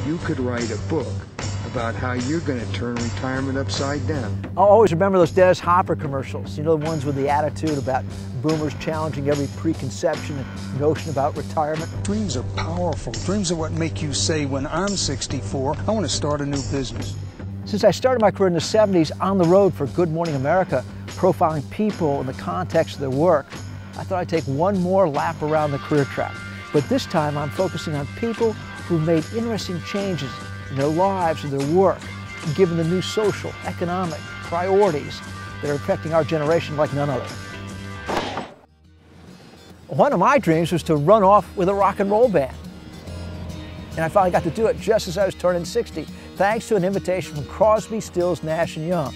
you could write a book about how you're going to turn retirement upside down. I'll always remember those Dennis Hopper commercials, you know, the ones with the attitude about boomers challenging every preconception and notion about retirement. Dreams are powerful. Dreams are what make you say, when I'm 64, I want to start a new business. Since I started my career in the 70s on the road for Good Morning America, profiling people in the context of their work, I thought I'd take one more lap around the career track. But this time I'm focusing on people who've made interesting changes in their lives and their work, given the new social, economic priorities that are affecting our generation like none other. One of my dreams was to run off with a rock and roll band. And I finally got to do it just as I was turning 60, thanks to an invitation from Crosby, Stills, Nash Young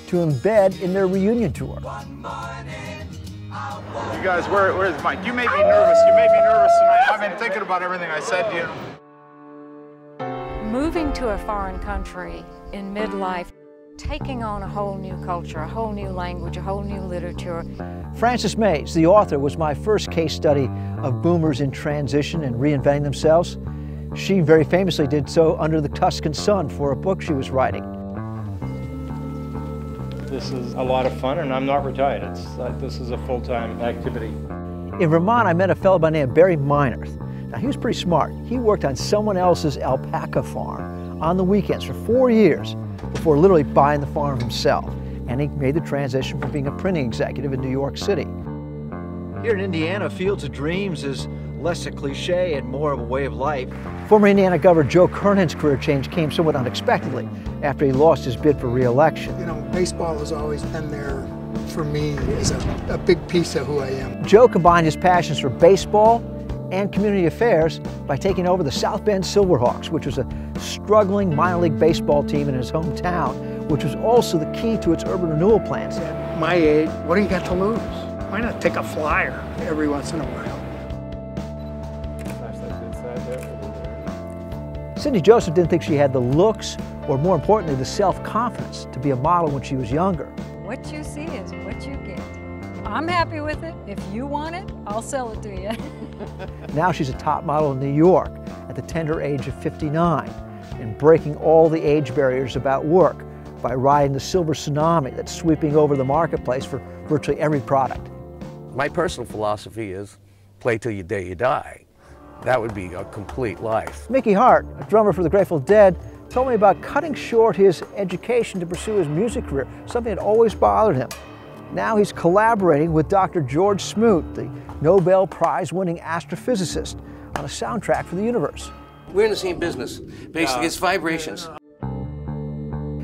to embed in their reunion tour. You guys, where's Mike? You made me nervous. You made me nervous tonight. I've been thinking about everything I said to you. Moving to a foreign country in midlife, taking on a whole new culture, a whole new language, a whole new literature. Frances Mays, the author, was my first case study of boomers in transition and reinventing themselves. She very famously did so under the Tuscan Sun for a book she was writing. This is a lot of fun, and I'm not retired. This is a full-time activity. In Vermont, I met a fellow by the name of Barry Minerth. Now, he was pretty smart. He worked on someone else's alpaca farm on the weekends for 4 years before literally buying the farm himself. And he made the transition from being a printing executive in New York City. Here in Indiana, Fields of Dreams is less a cliche and more of a way of life. Former Indiana Governor Joe Kernan's career change came somewhat unexpectedly after he lost his bid for re-election. You know, baseball has always been there for me as a big piece of who I am. Joe combined his passions for baseball and community affairs by taking over the South Bend Silverhawks, which was a struggling minor league baseball team in his hometown, which was also the key to its urban renewal plans. At my age, what do you got to lose? Why not take a flyer every once in a while? Cindy Joseph didn't think she had the looks, or more importantly, the self-confidence to be a model when she was younger. What you see is what you get. I'm happy with it. If you want it, I'll sell it to you. Now she's a top model in New York at the tender age of 59 and breaking all the age barriers about work by riding the silver tsunami that's sweeping over the marketplace for virtually every product. My personal philosophy is play till the day you die. That would be a complete life. Mickey Hart, a drummer for the Grateful Dead, told me about cutting short his education to pursue his music career, something that always bothered him. Now he's collaborating with Dr. George Smoot, the Nobel Prize-winning astrophysicist, on a soundtrack for the universe. We're in the same business. Basically, it's vibrations.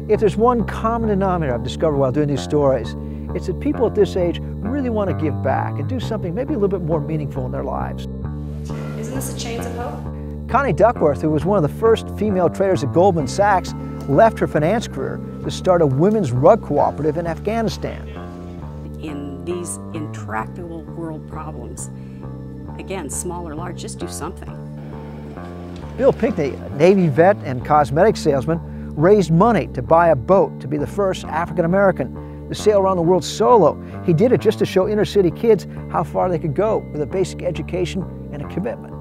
If there's one common denominator I've discovered while doing these stories, it's that people at this age really want to give back and do something maybe a little bit more meaningful in their lives. Isn't this a Chains of Hope? Connie Duckworth, who was one of the first female traders at Goldman Sachs, left her finance career to start a women's rug cooperative in Afghanistan. In these intractable world problems, again, small or large, just do something. Bill Pinkney, a Navy vet and cosmetic salesman, raised money to buy a boat to be the first African American to sail around the world solo. He did it just to show inner city kids how far they could go with a basic education and a commitment.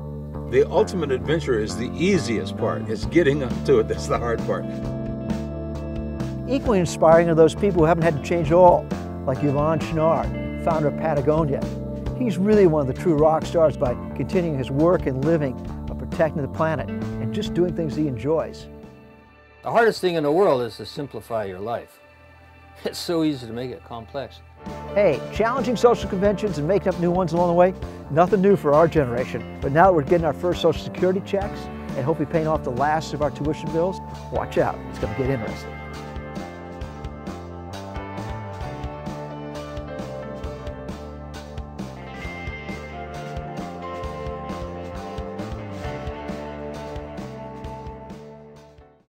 The ultimate adventure is the easiest part. It's getting up to it that's the hard part. Equally inspiring are those people who haven't had to change at all, like Yvon Chounaird, founder of Patagonia. He's really one of the true rock stars by continuing his work and living of protecting the planet and just doing things he enjoys. The hardest thing in the world is to simplify your life. It's so easy to make it complex. Hey, challenging social conventions and making up new ones along the way, nothing new for our generation. But now that we're getting our first Social Security checks and hopefully paying off the last of our tuition bills, watch out, it's going to get interesting.